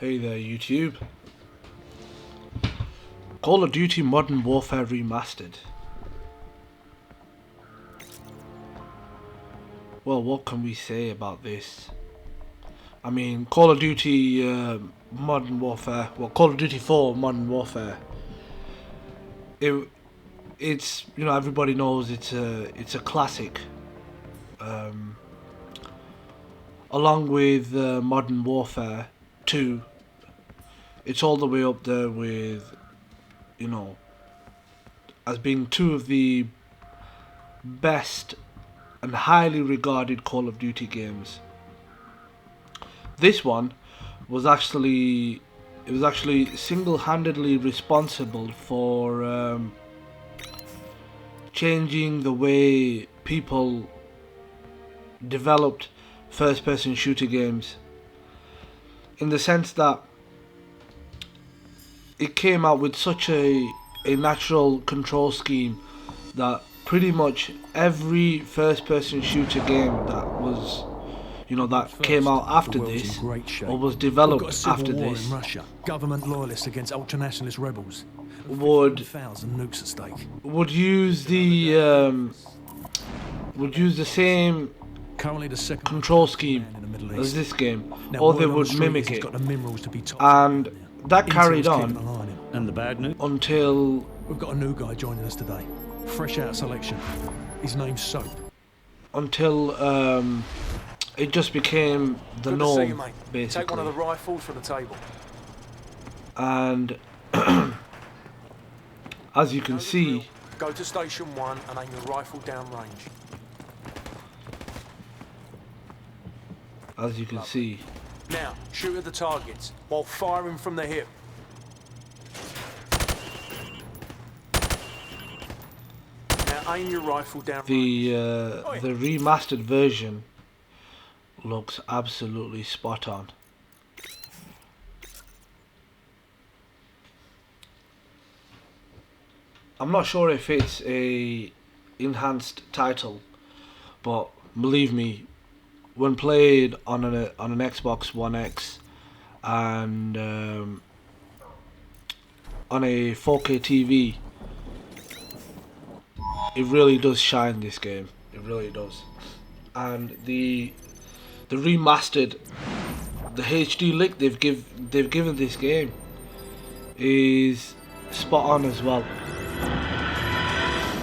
Hey there YouTube. Call of Duty Modern Warfare Remastered. Well, what can we say about this? I mean, Call of Duty Modern Warfare, well, Call of Duty 4 Modern Warfare. It's, you know, everybody knows it's a classic. Along with Modern Warfare 2, it's all the way up there with, you know, as being two of the best and highly regarded Call of Duty games. This one was actually single-handedly responsible for changing the way people developed first-person shooter games, in the sense that it came out with such a natural control scheme that pretty much every first-person shooter game that was, you know, that came out after this or was developed after this government loyalists against ultranationalist rebels would nukes at stake. would use the same Currently the second control scheme in the Middle East. as this game, Now, or they word on would the street mimic is he's it, got the minerals to be top and that carried Intel's keeping on an eye on him. And the bad news? until We've got a new guy joining us today, fresh out of selection. His name's Soap. it just became the Good to see you, norm, mate. basically. Take one of the rifles from the table. And as you can Know the see, drill. Go to station 1 and aim your rifle down range. Now, shoot at the targets while firing from the hip. Now aim your rifle down the range. remastered version looks absolutely spot on. I'm not sure if it's a enhanced title, but believe me, when played on an Xbox One X and on a 4K TV, it really does shine, this game. It really does. And the remastered, the HD lick they've given this game is spot on as well.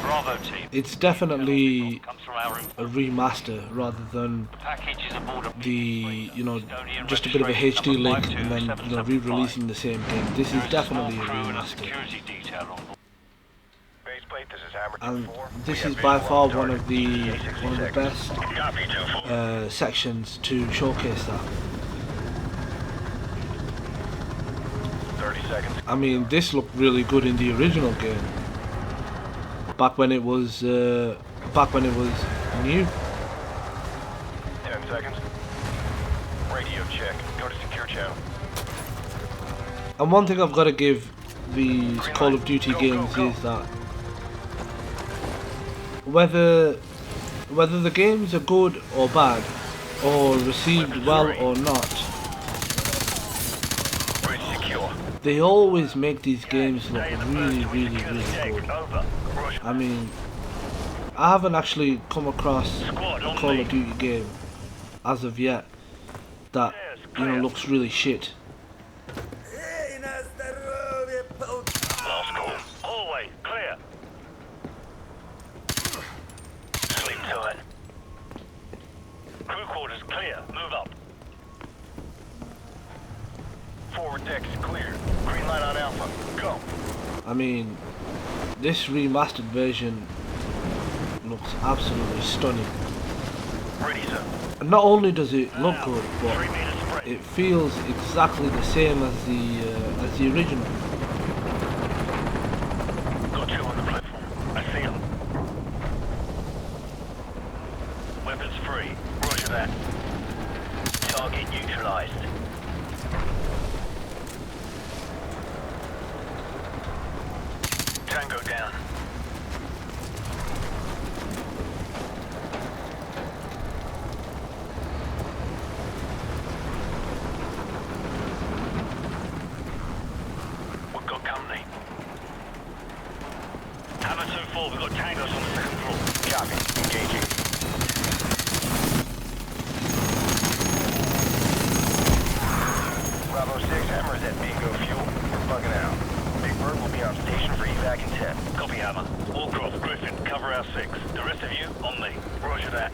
Bravo team. It's definitely a remaster rather than the, you know, just a bit of a HD link and then, you know, re-releasing the same game. This is definitely a remaster, and this is by far one of the best sections to showcase that. I mean, this looked really good in the original game, back when it was new. 10 seconds. Radio check. Go to secure channel. And one thing I've got to give these Call of Duty games is that whether the games are good or bad, or received well or not, they always make these games look really, really, really good. I mean, I haven't actually come across a Call of Duty game as of yet that, you know, looks really shit. Last call. Hallway, clear. Sleep tight. Crew quarters clear. Move up. Forward deck's clear. Green light on Alpha. Go. I mean, this remastered version looks absolutely stunning. Ready, sir. And not only does it look good, but it feels exactly the same as the original. Got two on the platform. I see them. Weapons free. Roger that. Target neutralized. Tango down. bugging out. Big Bird will be on station for evac in 10. Copy, Hammer. Allcroft, Griffin, cover our 6. The rest of you, on me. Roger that.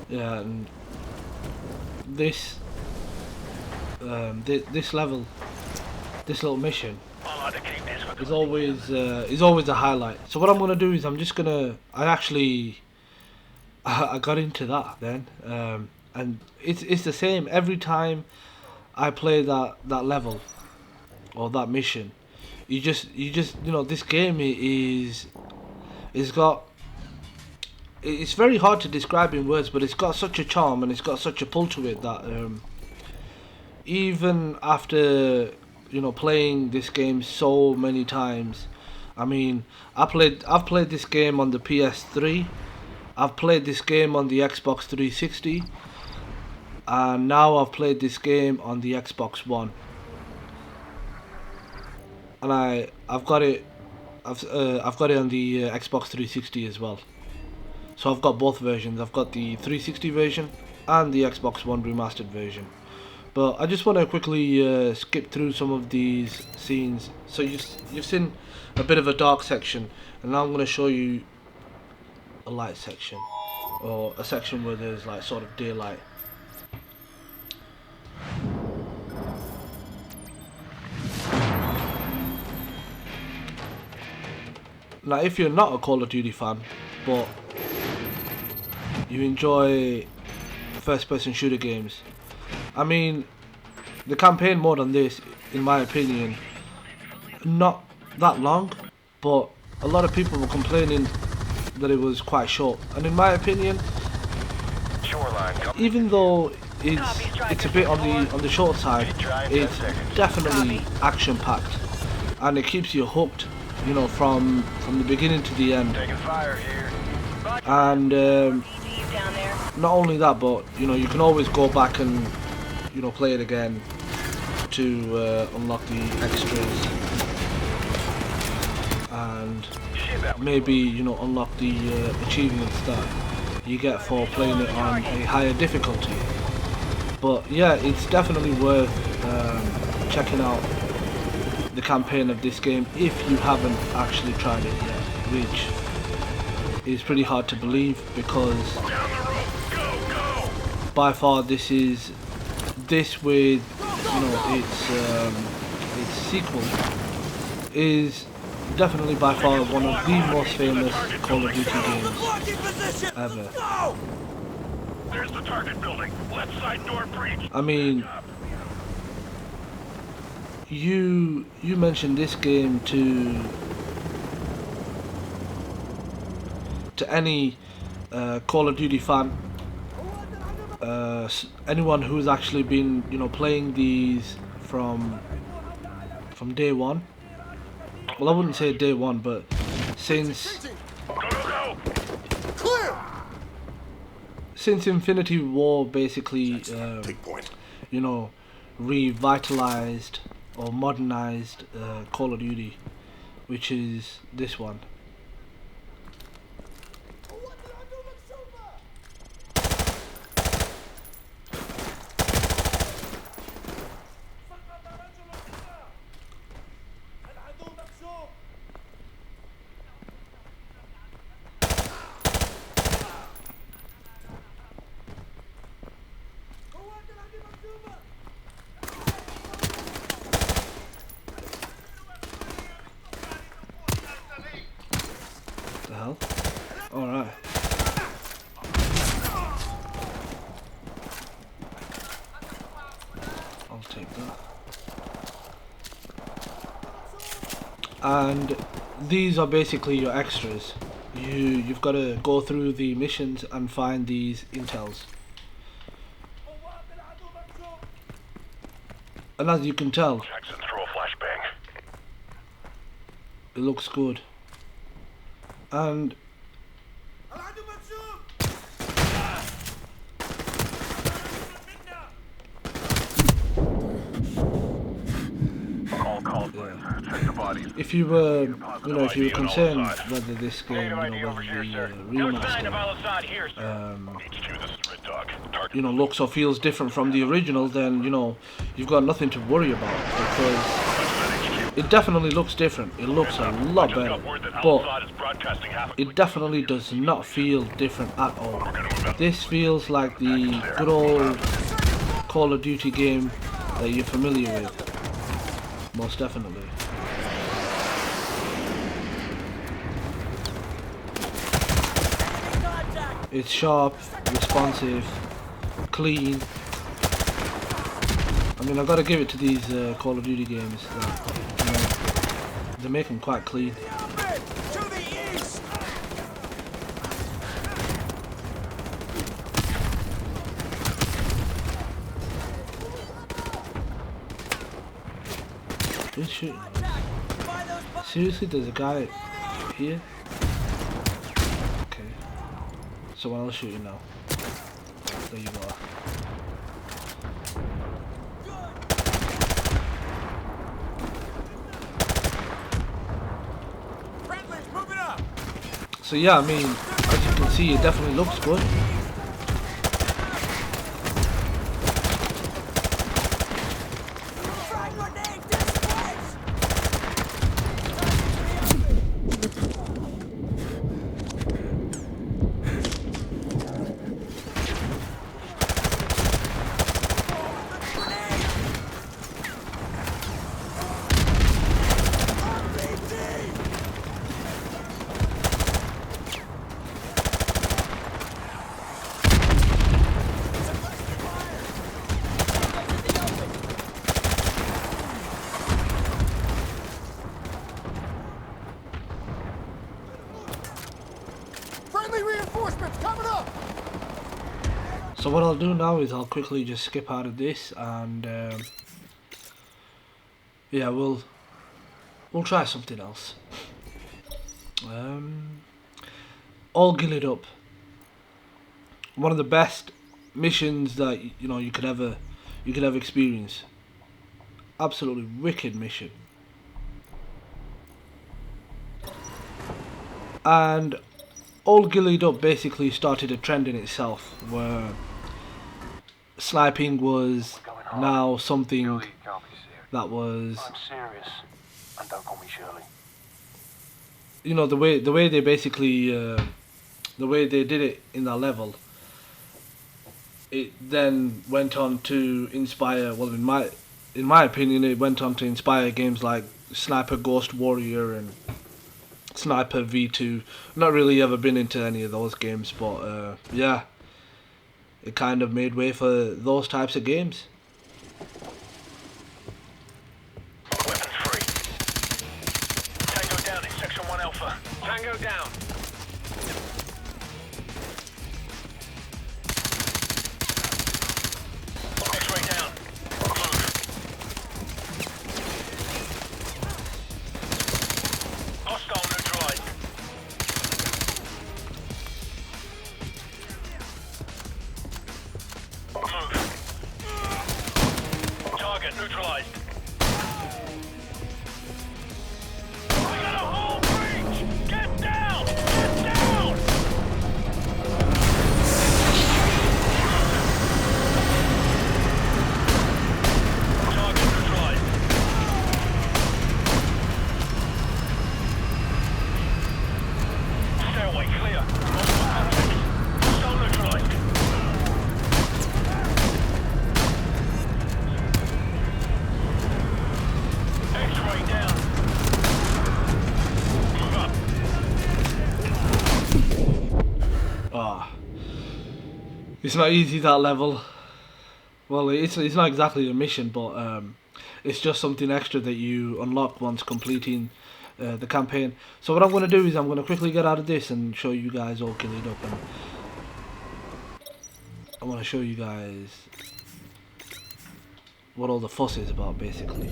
Yeah, and this this level, this little mission I like to keep this for is always a highlight. So what I'm gonna do is I got into that then, and it's the same every time I play that level or that mission. You just this game it's very hard to describe in words, but it's got such a charm and it's got such a pull to it that even after playing this game so many times, I mean, I've played this game on the PS3, I've played this game on the Xbox 360, and now I've played this game on the Xbox One, and I've got it on the Xbox 360 as well. So I've got both versions. I've got the 360 version and the Xbox One remastered version. But I just want to quickly skip through some of these scenes. So you've seen a bit of a dark section, and now I'm going to show you a light section, or a section where there's like sort of daylight. Now, if you're not a Call of Duty fan, but you enjoy first-person shooter games, I mean, the campaign mode on this, in my opinion, not that long, but a lot of people were complaining that it was quite short. And in my opinion, even though it's a bit on the short side, it's definitely action-packed, and it keeps you hooked, from the beginning to the end. Taking fire here. And not only that, but you can always go back and play it again to unlock the extras, and maybe unlock the achievements that you get for playing it on a higher difficulty. But yeah, it's definitely worth checking out the campaign of this game if you haven't actually tried it yet, which is pretty hard to believe, because by far this with its sequel is definitely by far one of the most famous Call of Duty games ever. There's the target building. Left side door breach. I mean, you mentioned this game to any Call of Duty fan, anyone who's actually been playing these from day one. Well, I wouldn't say day one, but since Infinity War basically revitalized or modernized Call of Duty, which is this one. The hell? Alright. I'll take that. And these are basically your extras. You've got to go through the missions and find these intels. And as you can tell, Jackson, throw a flashbang. it looks good. And if you were, if you were concerned whether this game, whether the remaster you know, looks or feels different from the original, then, you know, you've got nothing to worry about, because it definitely looks different. It looks a lot better, but it definitely does not feel different at all. This feels like the good old Call of Duty game that you're familiar with, most definitely. It's sharp, responsive, clean. I mean, I've got to give it to these Call of Duty games. You know, they make them quite clean. Who's shooting? Seriously, there's a guy here? Okay. Someone else shooting now. There you are. So yeah, I mean, as you can see, it definitely looks good. So what I'll do now is I'll quickly just skip out of this, and yeah, we'll try something else. All Gillied Up. One of the best missions that you could ever experience. Absolutely wicked mission. And All Gillied Up basically started a trend in itself, where sniping was now something that was, I'm serious, and don't call me Shirley. you know, the way they basically the way they did it in that level. It then went on to inspire. Well, in my opinion, it went on to inspire games like Sniper Ghost Warrior and Sniper V2. Not really ever been into any of those games, but yeah, it kind of made way for those types of games. Weapons free. Tango down in Section 1 Alpha. Tango down. X-ray down. Move. Hostile neutralized. Move. Target neutralized. We got a whole breach! Get down! Get down! Target neutralized. Stairway clear. Hostile neutralized. X-ray down. Move up. Ah, it's not easy, that level. Well, it's not exactly a mission, but it's just something extra that you unlock once completing the campaign. So what I'm going to do is I'm going to quickly get out of this and show you guys All Gillied Up, and I want to show you guys what all the fuss is about, basically.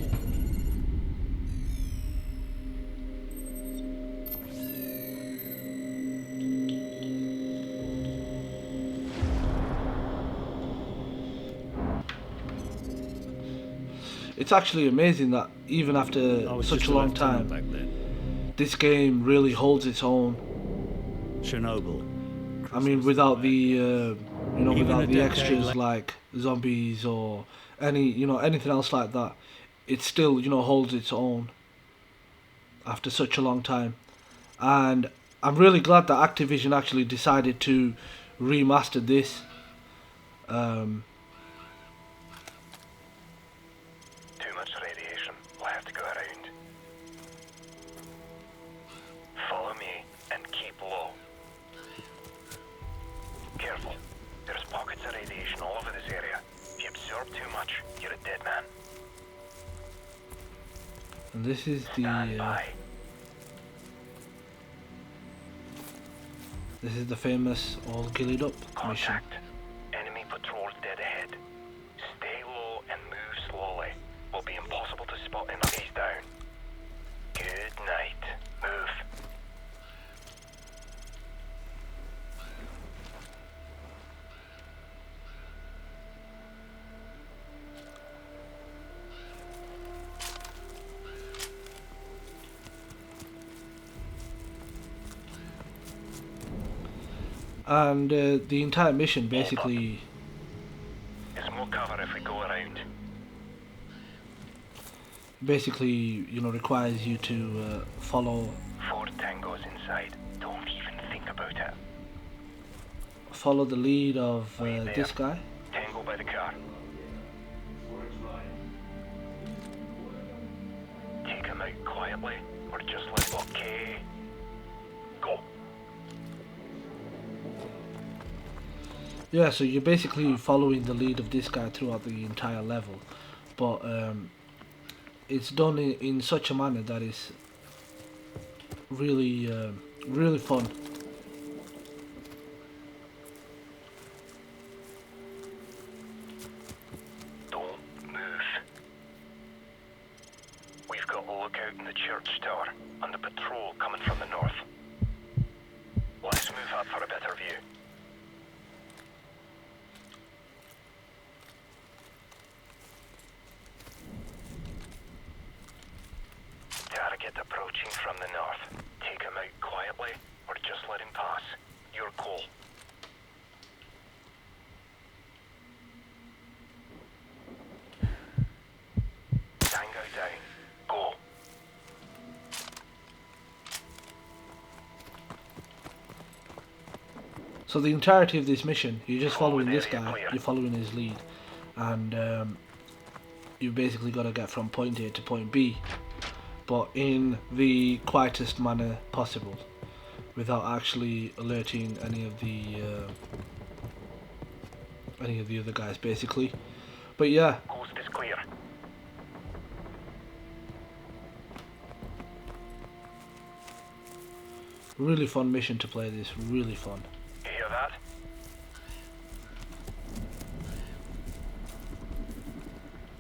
It's actually amazing that even after such a long time, back then. this game really holds its own. Chernobyl. I mean, without the You know, Even without a the decade extras later. like zombies or anything else like that. It still, holds its own after such a long time. And I'm really glad that Activision actually decided to remaster this. Um, Too much radiation. We'll have to go around. Follow me and keep low. Careful. There's pockets of radiation all over this area. If you absorb too much, you're a dead man. and this is Stand by. the famous all gillied up mission. Contact. Enemy patrols dead ahead. Stay low and move slowly. Will be impossible to spot enemies down. Good night. Move. And the entire mission basically There's more cover if we go around. requires you to follow 4 tangos inside. Don't even think about it. the lead of this guy. Tango by the car. Take him out quietly, or just let okay. Go. Yeah, so you're basically following the lead of this guy throughout the entire level, but it's done in such a manner that is really really fun. Don't move. We've got a lookout in the church tower, and the patrol coming from the north. Let's move up for a better view. Target approaching from the north. Take him out quietly, or just let him pass. Your call. Tango down. Go. So the entirety of this mission, you're just following this area guy, clear. you're following his lead, and you've basically got to get from point A to point B, but in the quietest manner possible, without actually alerting any of the other guys, basically. But yeah, Coast is clear. really fun mission to play this, really fun. You hear that?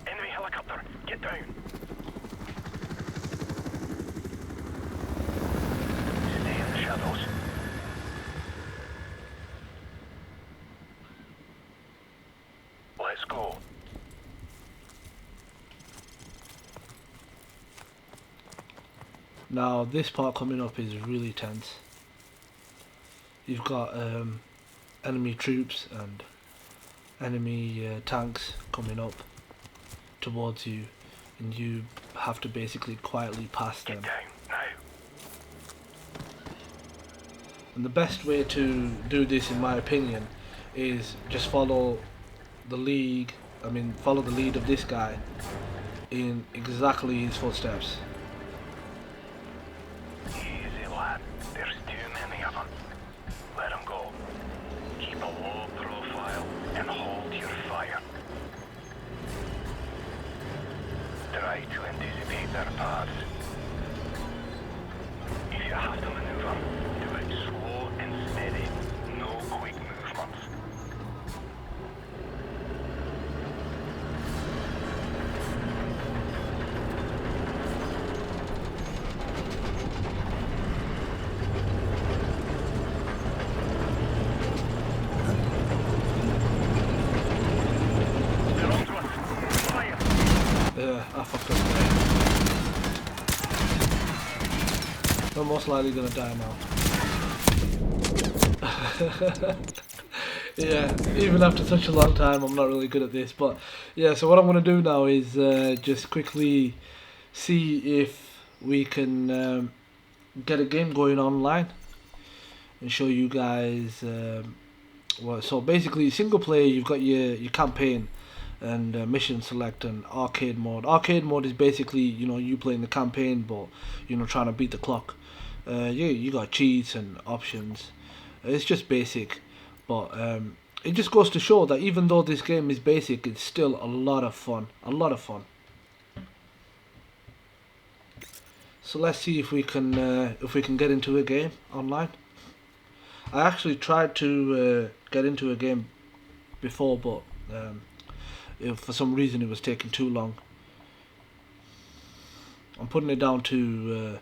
Enemy helicopter, get down. Stay in the shadows. Let's go. Now this part coming up is really tense. You've got enemy troops and enemy tanks coming up towards you, and you have to basically quietly pass Get them. down, now. And the best way to do this, in my opinion, is just follow the lead of this guy in exactly his footsteps. Easy, lad. There's too many of them. Let them go. Keep a low profile and hold your fire. Try to anticipate their paths. If you have to maneuver, do it slow and steady. No quick movements. They're onto us. Fire! I fucked up there. I'm most likely gonna die now. Yeah, even after such a long time, I'm not really good at this. But yeah, so what I'm going to do now is just quickly see if we can get a game going online and show you guys. So basically, single player, you've got your campaign and mission select and arcade mode. Arcade mode is basically, you know, you playing the campaign, but you know, trying to beat the clock. You got cheats and options. It's just basic, but it just goes to show that even though this game is basic, it's still a lot of fun. A lot of fun. So let's see if we can get into a game online. I actually tried to get into a game before, but for some reason it was taking too long. I'm putting it down to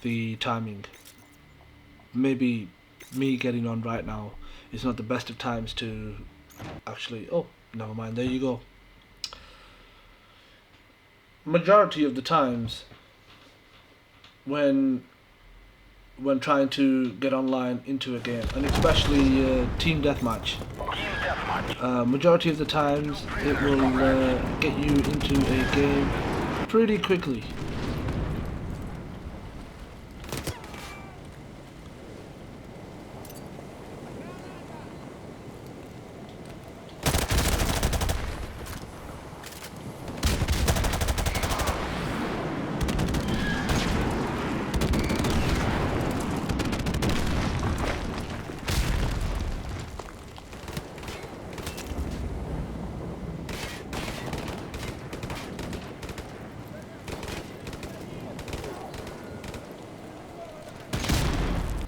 the timing. Maybe me getting on right now is not the best of times to actually... Oh, never mind, there you go. Majority of the times when trying to get online into a game, and especially team deathmatch, majority of the times it will get you into a game pretty quickly.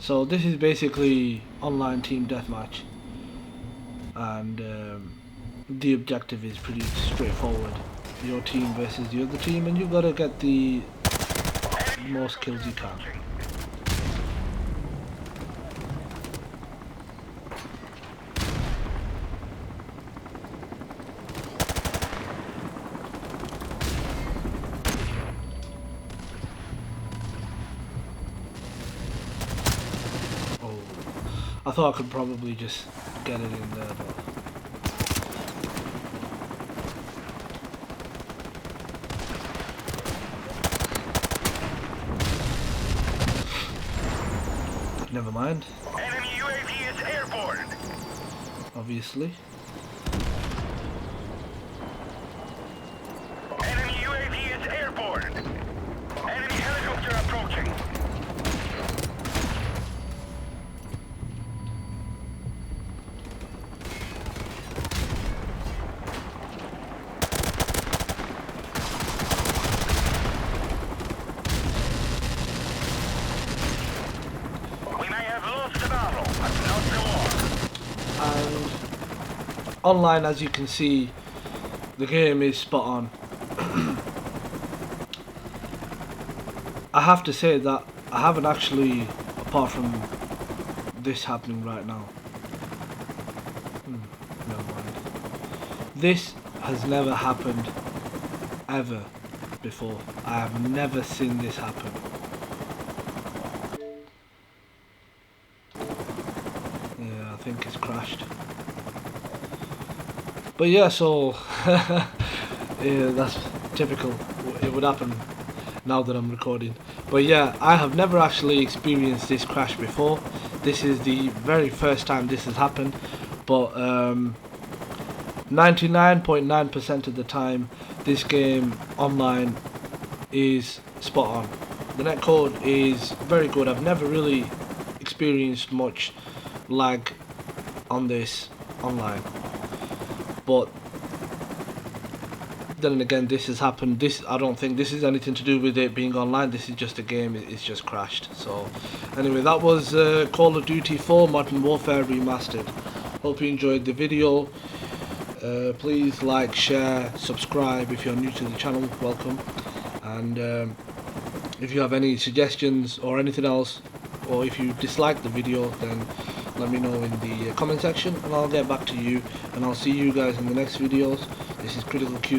So this is basically online team deathmatch, and the objective is pretty straightforward. Your team versus the other team, and you've got to get the most kills you can. I thought I could probably just get it in there, but... Never mind. Enemy UAV is airborne. Obviously. Enemy UAV is airborne. Enemy helicopter approaching. And online, as you can see, the game is spot on. I have to say that I haven't actually, apart from this happening right now, never mind. This has never happened ever before. I have never seen this happen. Yeah, I think it's crashed. But yeah, so yeah, that's typical. It would happen now that I'm recording. But yeah, I have never actually experienced this crash before. This is the very first time this has happened. But 99.9% of the time, this game online is spot on. The netcode is very good. I've never really experienced much lag on this online, but then again, this has happened. This, I don't think this is anything to do with it being online. This is just a game. It's just crashed. So anyway, that was Call of Duty 4 Modern Warfare Remastered. Hope you enjoyed the video. Please like, share, subscribe if you're new to the channel. Welcome. And if you have any suggestions or anything else, or if you dislike the video, then let me know in the comment section and I'll get back to you, and I'll see you guys in the next videos. This is Critical Q.